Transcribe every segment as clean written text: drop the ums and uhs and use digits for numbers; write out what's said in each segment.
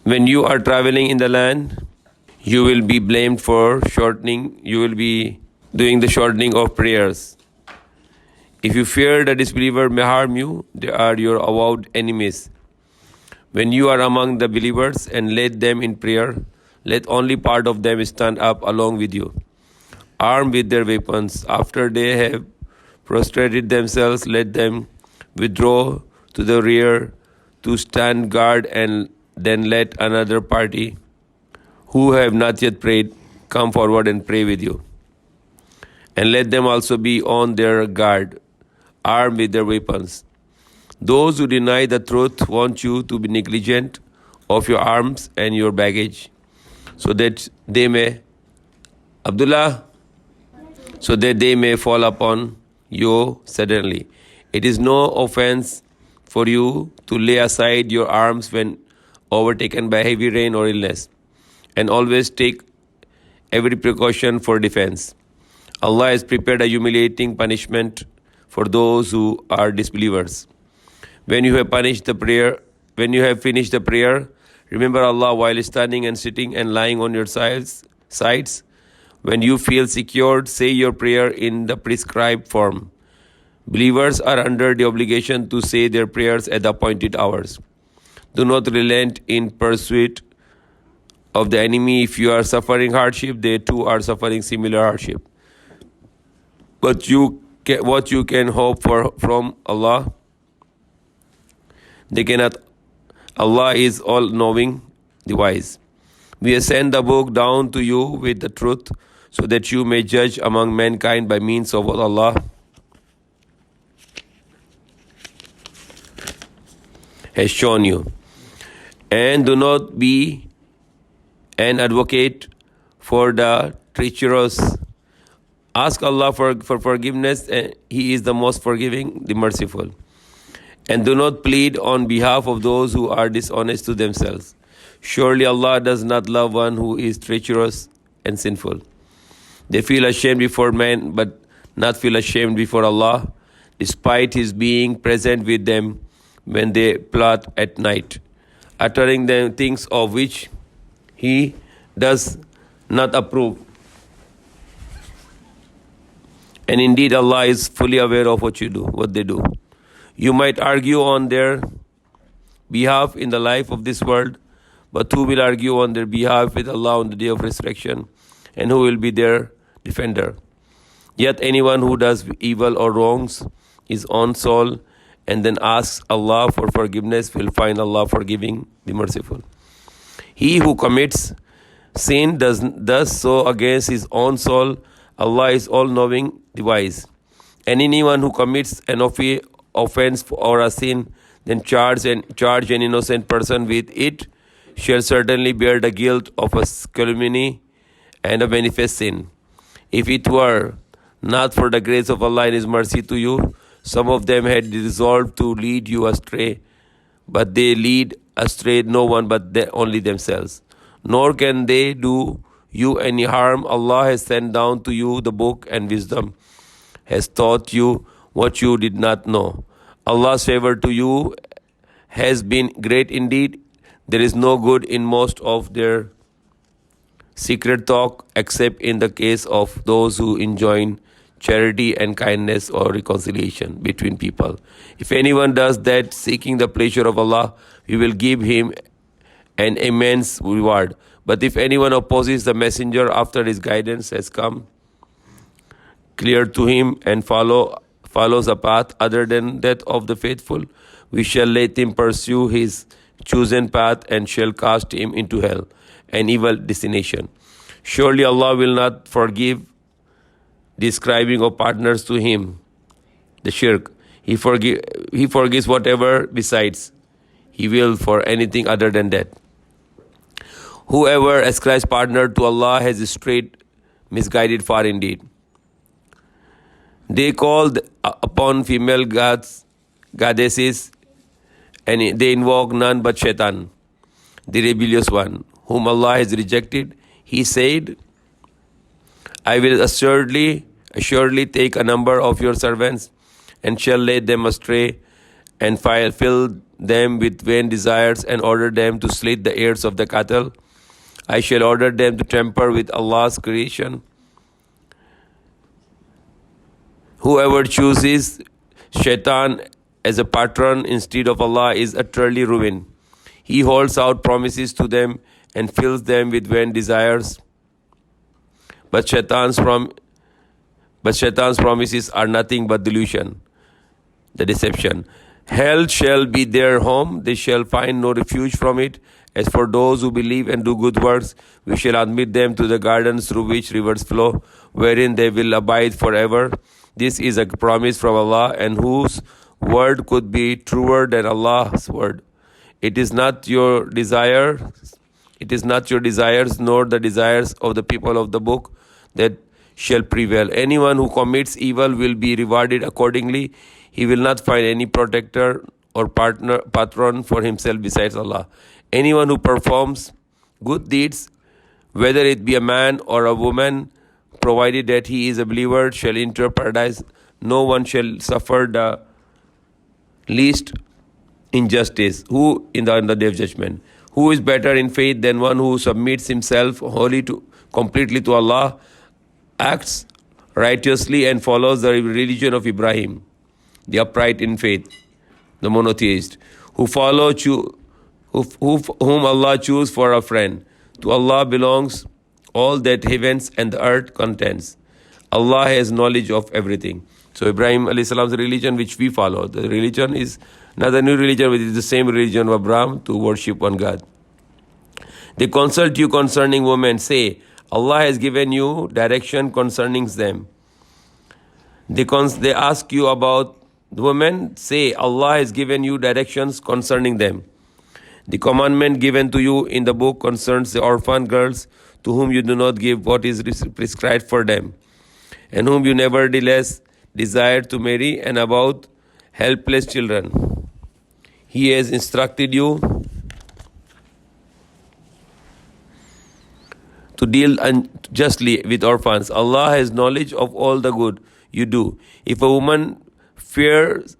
When you are traveling in the land, you will be blamed for shortening. You will be doing the shortening of prayers. If you fear the disbeliever may harm you, they are your avowed enemies. When you are among the believers and lead them in prayer, let only part of them stand up along with you, armed with their weapons. After they have prostrated themselves, let them withdraw to the rear to stand guard, and then let another party who have not yet prayed come forward and pray with you. And let them also be on their guard, armed with their weapons. Those who deny the truth want you to be negligent of your arms and your baggage, so that they may fall upon you suddenly. It is no offense for you to lay aside your arms when overtaken by heavy rain or illness, and always take every precaution for defense. Allah has prepared a humiliating punishment for those who are disbelievers. When you have finished the prayer, remember Allah while standing and sitting and lying on your sides. When you feel secured, say your prayer in the prescribed form. Believers are under the obligation to say their prayers at the appointed hours. Do not relent in pursuit of the enemy. If you are suffering hardship, they too are suffering similar hardship. But what you can hope for from Allah, they cannot. Allah is all-knowing, the wise. We have sent the book down to you with the truth, so that you may judge among mankind by means of what Allah has shown you. And do not be an advocate for the treacherous. Ask Allah for forgiveness, and He is the most forgiving, the merciful. And do not plead on behalf of those who are dishonest to themselves. Surely Allah does not love one who is treacherous and sinful. They feel ashamed before men, but not feel ashamed before Allah, despite His being present with them when they plot at night, uttering them things of which He does not approve. And indeed Allah is fully aware of what they do. You might argue on their behalf in the life of this world, but who will argue on their behalf with Allah on the day of resurrection, and who will be their defender? Yet anyone who does evil or wrongs his own soul and then asks Allah for forgiveness will find Allah forgiving, the merciful. He who commits sin does so against his own soul. Allah is all-knowing, the wise. And anyone who commits an offense or a sin, then charge an innocent person with it, shall certainly bear the guilt of a calumny and a manifest sin. If it were not for the grace of Allah and His mercy to you, some of them had resolved to lead you astray, but they lead astray no one but only themselves. Nor can they do you any harm. Allah has sent down to you the book, and wisdom has taught you what you did not know. Allah's favor to you has been great indeed. There is no good in most of their secret talk, except in the case of those who enjoin charity and kindness or reconciliation between people. If anyone does that seeking the pleasure of Allah, we will give him an immense reward. But if anyone opposes the messenger after his guidance has come clear to him and follows a path other than that of the faithful, we shall let him pursue his chosen path and shall cast him into hell, an evil destination. Surely Allah will not forgive the ascribing of partners to Him, the shirk. He forgives whatever besides. He will for anything other than that. Whoever ascribes partner to Allah has strayed, misguided far indeed. They called upon female goddesses, and they invoke none but Shaitan, the rebellious one, whom Allah has rejected. He said, I will assuredly take a number of your servants and shall lead them astray, and fill them with vain desires, and order them to slit the ears of the cattle. I shall order them to tamper with Allah's creation. Whoever chooses shaitan as a patron instead of Allah is utterly ruined. He holds out promises to them and fills them with vain desires. But shaitan's promises are nothing but delusion, the deception. Hell shall be their home, they shall find no refuge from it. As for those who believe and do good works, we shall admit them to the gardens through which rivers flow, wherein they will abide forever. This is a promise from Allah, and whose word could be truer than Allah's word? It is not your desires, nor the desires of the people of the book that shall prevail. Anyone who commits evil will be rewarded accordingly. He will not find any protector or patron for himself besides Allah. Anyone who performs good deeds, whether it be a man or a woman, provided that he is a believer, shall enter paradise. No one shall suffer the least injustice. Who in the day of judgment? Who is better in faith than one who submits himself completely to Allah, acts righteously, and follows the religion of Ibrahim, the upright in faith, the monotheist, whom Allah choose for a friend. To Allah belongs all that heavens and the earth contains. Allah has knowledge of everything. So Ibrahim alayhi salam's religion, which we follow, the religion is not a new religion, but it is the same religion of Abraham, to worship one God. They consult you concerning women. Say, Allah has given you direction concerning them. They ask you about the women. Say, Allah has given you directions concerning them. The commandment given to you in the book concerns the orphan girls, to whom you do not give what is prescribed for them, and whom you nevertheless desire to marry, and about helpless children. He has instructed you to deal justly with orphans. Allah has knowledge of all the good you do. If a woman fears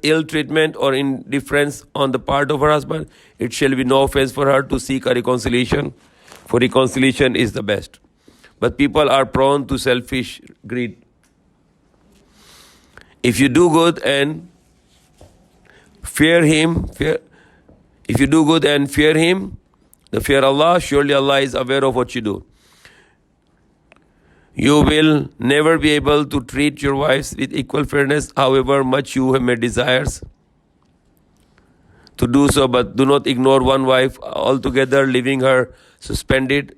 ill treatment or indifference on the part of her husband, it shall be no offense for her to seek a reconciliation, for reconciliation is the best. But people are prone to selfish greed. If you do good and fear Him, fear Allah, surely Allah is aware of what you do. You will never be able to treat your wives with equal fairness, however much you may desire to do so, but do not ignore one wife altogether, leaving her suspended.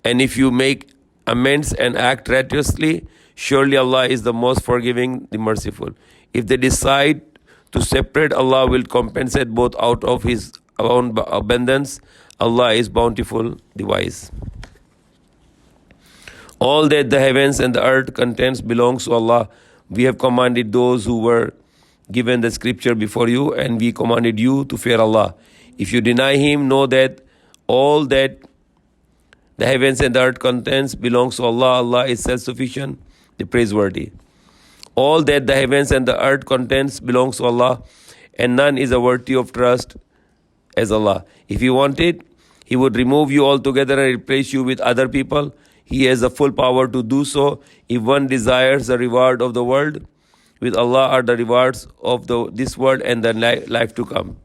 And if you make amends and act righteously, surely Allah is the most forgiving, the merciful. If they decide to separate, Allah will compensate both out of His own abundance. Allah is bountiful, the wise. All that the heavens and the earth contains belongs to Allah. We have commanded those who were given the scripture before you, and we commanded you to fear Allah. If you deny Him, know that all that the heavens and the earth contains belongs to Allah. Allah is self-sufficient, the praiseworthy. All that the heavens and the earth contains belongs to Allah, and none is worthy of trust as Allah. If He wanted, He would remove you altogether and replace you with other people. He has the full power to do so. If one desires the reward of the world, with Allah are the rewards of this world and the life to come,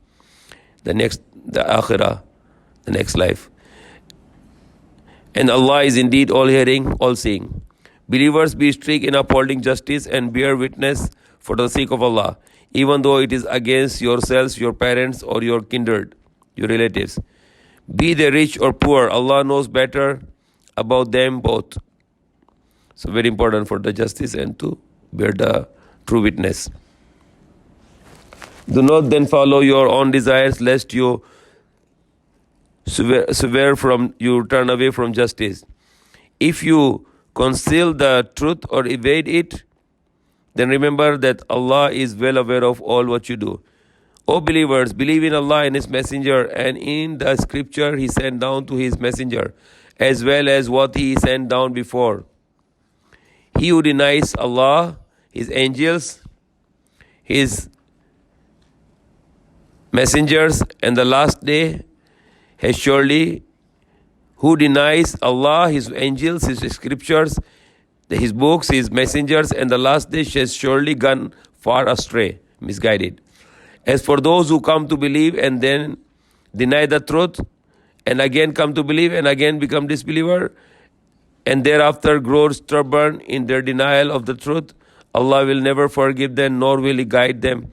the akhirah, the next life. And Allah is indeed all-hearing, all-seeing. Believers, be strict in upholding justice and bear witness for the sake of Allah, even though it is against yourselves, your parents, or your kindred, your relatives. Be they rich or poor, Allah knows better about them both. So very important for the justice and to bear the true witness. Do not then follow your own desires, lest you turn away from justice. If you conceal the truth or evade it, then remember that Allah is well aware of all what you do. O believers, believe in Allah and His Messenger, and in the scripture He sent down to His Messenger, as well as what He sent down before. He who denies Allah, His angels, His messengers and the last day has surely, who denies Allah, His angels, His scriptures, His books, His messengers, and the last day has surely gone far astray, misguided. As for those who come to believe and then deny the truth, and again come to believe and again become disbeliever, and thereafter grow stubborn in their denial of the truth, Allah will never forgive them, nor will He guide them.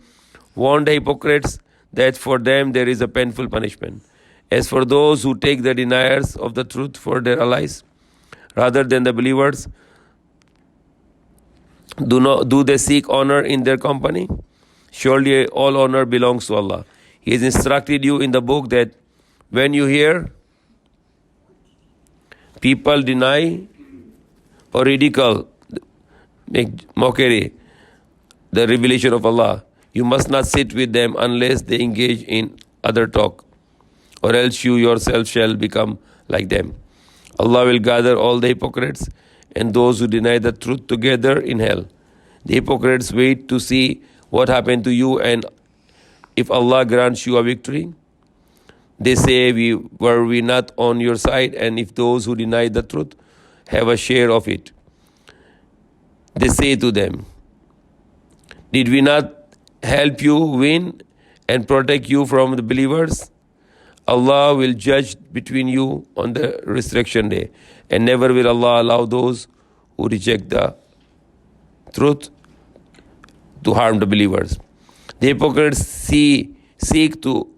Warn the hypocrites that for them there is a painful punishment. As for those who take the deniers of the truth for their allies, rather than the believers, do they seek honor in their company? Surely all honor belongs to Allah. He has instructed you in the book that when you hear people deny or ridicule, make mockery, the revelation of Allah, you must not sit with them unless they engage in other talk, or else you yourself shall become like them. Allah will gather all the hypocrites and those who deny the truth together in hell. The hypocrites wait to see what happened to you, and if Allah grants you a victory, they say, were we not on your side? And if those who deny the truth have a share of it, they say to them, did we not help you win and protect you from the believers? Allah will judge between you on the resurrection day, and never will Allah allow those who reject the truth to harm the believers. The hypocrites seek to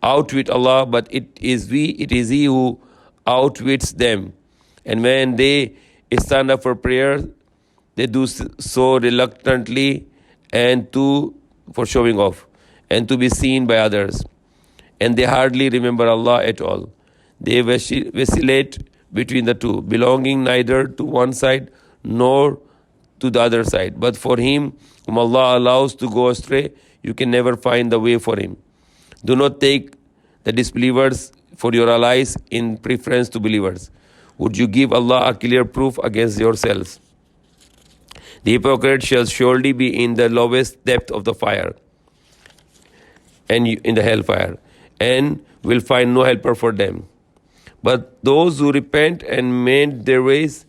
outwit Allah, but it is He who outwits them. And when they stand up for prayer, they do so reluctantly and for showing off and to be seen by others. And they hardly remember Allah at all. They vacillate between the two, belonging neither to one side nor to the other side. But for him whom Allah allows to go astray, you can never find the way for him. Do not take the disbelievers for your allies in preference to believers. Would you give Allah a clear proof against yourselves? The hypocrite shall surely be in the lowest depth of the fire, and in the hellfire, and will find no helper for them. But those who repent and mend their ways,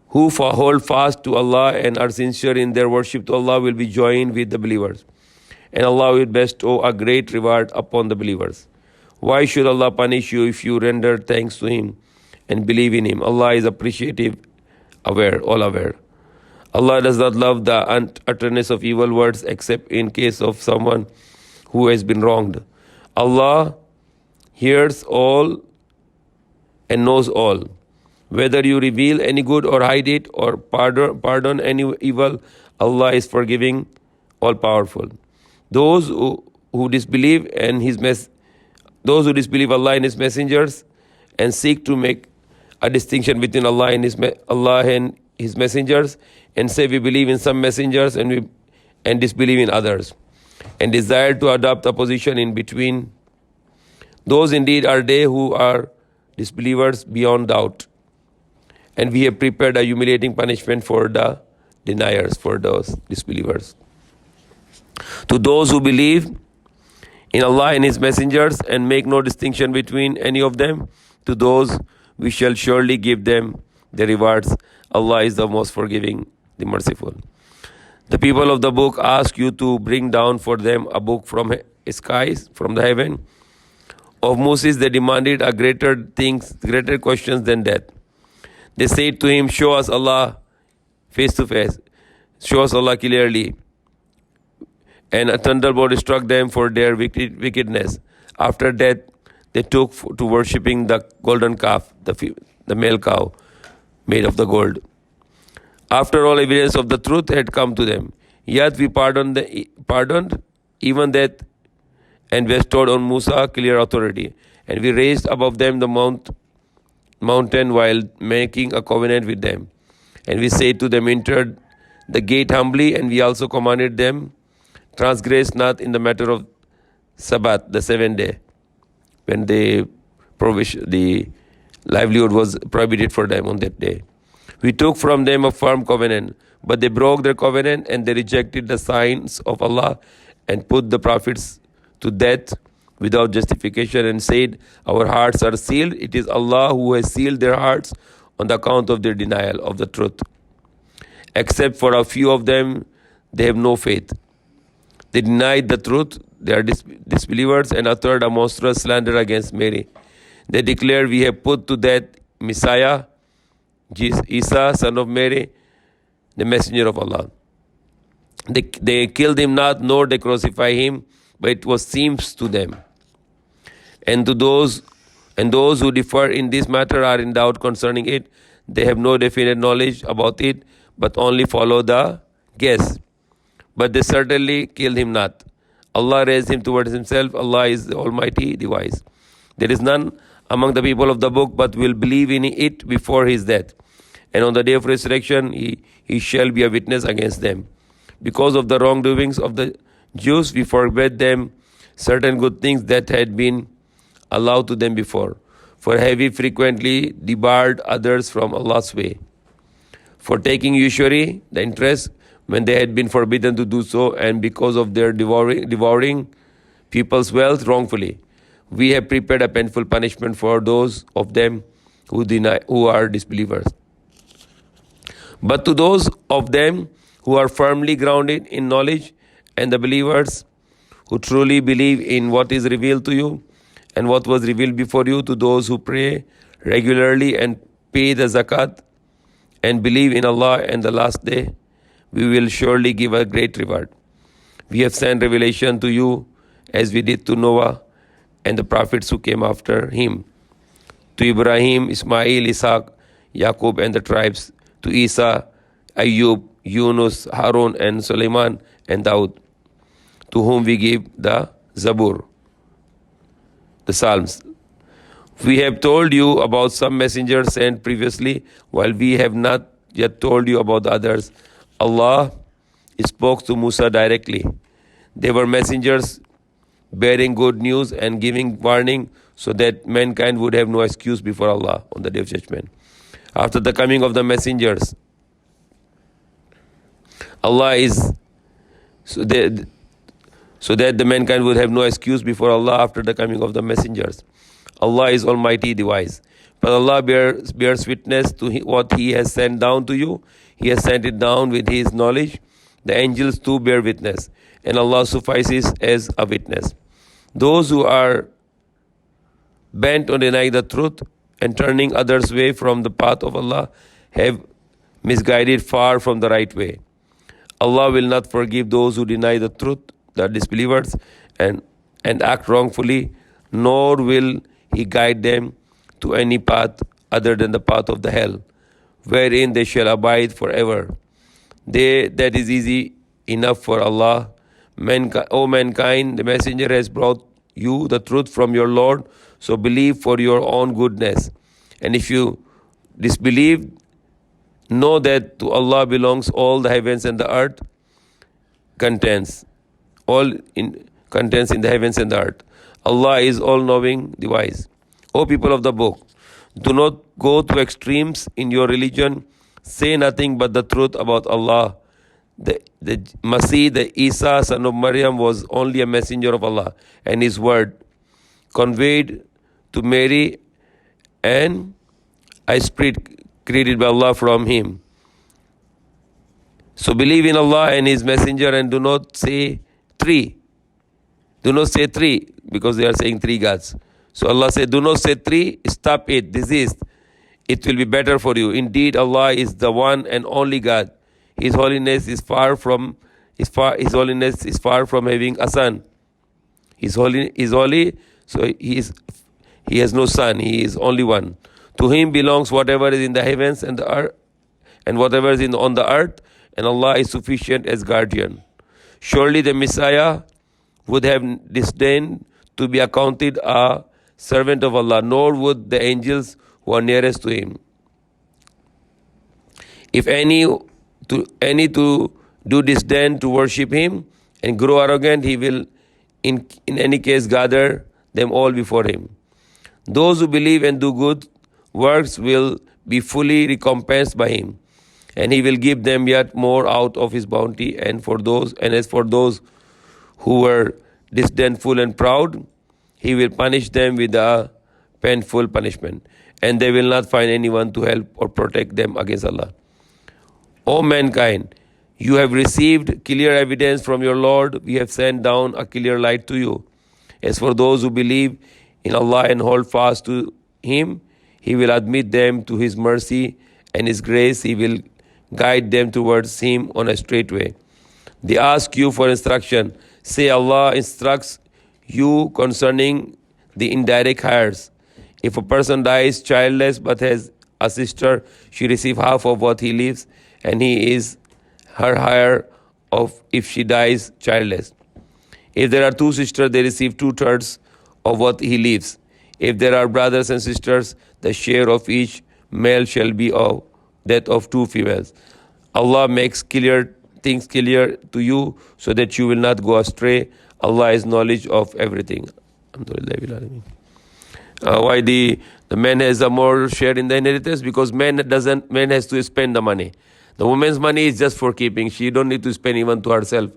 who hold fast to Allah and are sincere in their worship to Allah, will be joined with the believers. And Allah will bestow a great reward upon the believers. Why should Allah punish you if you render thanks to Him and believe in Him? Allah is appreciative, aware, all aware. Allah does not love the utterness of evil words except in case of someone who has been wronged. Allah hears all and knows all. Whether you reveal any good or hide it or pardon any evil, Allah is forgiving, all powerful. Those who disbelieve Allah and His messengers and seek to make a distinction between Allah and His messengers, and say we believe in some messengers and disbelieve in others, and desire to adopt a position in between, those indeed are they who are disbelievers beyond doubt. And we have prepared a humiliating punishment for the deniers, for those disbelievers. To those who believe in Allah and His messengers and make no distinction between any of them, to those we shall surely give them their rewards. Allah is the most forgiving, the merciful. The people of the book ask you to bring down for them a book from skies, from the heaven. Of Moses they demanded a greater questions than death. They said to him, show us Allah face to face, show us Allah clearly. And a thunderbolt struck them for their wickedness. After death, they took to worshipping the golden calf, the male cow, made of the gold. After all evidence of the truth had come to them, yet we pardoned even that, and bestowed on Musa clear authority. And we raised above them the mountain while making a covenant with them. And we said to them, enter the gate humbly, and we also commanded them, transgress not in the matter of Sabbath, the 7th day, when the livelihood was prohibited for them on that day. We took from them a firm covenant, but they broke their covenant and they rejected the signs of Allah and put the prophets to death without justification and said, our hearts are sealed. It is Allah who has sealed their hearts on the account of their denial of the truth. Except for a few of them, they have no faith. They denied the truth, they are disbelievers, and uttered a monstrous slander against Mary. They declared, we have put to death Messiah, Isa, son of Mary, the messenger of Allah. They killed him not, nor they crucify him, but it was seems to them. And those who differ in this matter are in doubt concerning it. They have no definite knowledge about it, but only follow the guess. But they certainly killed him not. Allah raised him towards himself. Allah is the Almighty, the Wise. There is none among the people of the book but will believe in it before his death. And on the day of resurrection, he shall be a witness against them. Because of the wrongdoings of the Jews, we forbade them certain good things that had been allowed to them before. For having frequently debarred others from Allah's way. For taking usury, the interest, when they had been forbidden to do so, and because of their devouring people's wealth wrongfully. We have prepared a painful punishment for those of them who are disbelievers. But to those of them who are firmly grounded in knowledge, and the believers who truly believe in what is revealed to you and what was revealed before you, to those who pray regularly and pay the zakat and believe in Allah and the last day, we will surely give a great reward. We have sent revelation to you as we did to Noah and the prophets who came after him, to Ibrahim, Ismail, Isaac, Yaqub and the tribes, to Isa, Ayub, Yunus, Harun and Sulaiman and Daud, to whom we gave the Zabur, the Psalms. We have told you about some messengers sent previously, while we have not yet told you about the others. Allah spoke to Musa directly. They were messengers bearing good news and giving warning so that mankind would have no excuse before Allah on the Day of Judgment. After the coming of the messengers, Allah is so that the mankind would have no excuse before Allah after the coming of the messengers. Allah is Almighty, the Wise. But Allah bears witness to what He has sent down to you. He has sent it down with His knowledge. The angels too bear witness, and Allah suffices as a witness. Those who are bent on denying the truth and turning others away from the path of Allah have misguided far from the right way. Allah will not forgive those who deny the truth, the disbelievers, and act wrongfully, nor will He guide them to any path other than the path of the hell, wherein they shall abide forever. That is easy enough for Allah. O mankind, the messenger has brought you the truth from your Lord, so believe for your own goodness. And if you disbelieve, know that to Allah belongs all the heavens and the earth contents in the heavens and the earth. Allah is all-knowing, the Wise. O people of the book, do not go to extremes in your religion. Say nothing but the truth about Allah. The Masih, the Isa, son of Maryam, was only a messenger of Allah, and his word conveyed to Mary, and a spirit created by Allah from him. So believe in Allah and His messenger, and do not say three. Do not say three, because they are saying three gods. So Allah said, do not say three, stop it, desist. It will be better for you. Indeed, Allah is the one and only God. His holiness is far from having a son. He is holy, so he has no son. He is only one. To Him belongs whatever is in the heavens and the earth, and whatever is on the earth, and Allah is sufficient as guardian. Surely the Messiah would have disdained to be accounted a servant of Allah, nor would the angels who are nearest to Him. If any to do disdain to worship Him and grow arrogant, He will in any case gather them all before Him. Those who believe and do good works will be fully recompensed by Him, and He will give them yet more out of His bounty. And as for those who were disdainful and proud, he will punish them with a painful punishment, and they will not find anyone to help or protect them against Allah. O mankind, you have received clear evidence from your Lord. We have sent down a clear light to you. As for those who believe in Allah and hold fast to Him, He will admit them to His mercy and His grace. He will guide them towards Him on a straight way. They ask you for instruction. Say, Allah instructs you concerning the indirect heirs. If a person dies childless but has a sister, she receives half of what he leaves, and he is her heir of if she dies childless. If there are two sisters, they receive 2/3 of what he leaves. If there are brothers and sisters, the share of each male shall be of that of 2 females. Allah makes things clear to you so that you will not go astray. Allah has knowledge of everything. Why the man has a more share in the inheritance? Because man has to spend the money. The woman's money is just for keeping. She don't need to spend even to herself.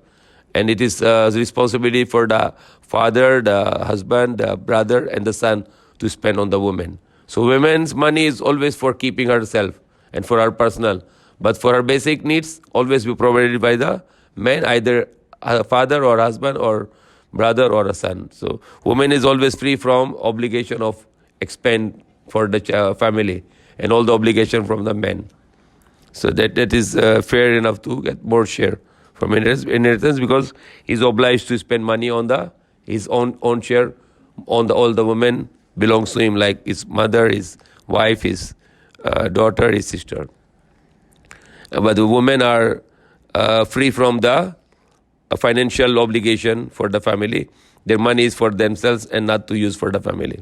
And it is responsibility for the father, the husband, the brother, and the son to spend on the woman. So women's money is always for keeping herself and for her personal. But for her basic needs, always be provided by the man, either a father or husband or brother or a son. So woman is always free from obligation of expend for the family and all the obligation from the men. So that is fair enough to get more share from inheritance because he's obliged to spend money on his own share on all the women belongs to him, like his mother, his wife, his daughter, his sister. But the women are free from the financial obligation for the family. Their money is for themselves and not to use for the family.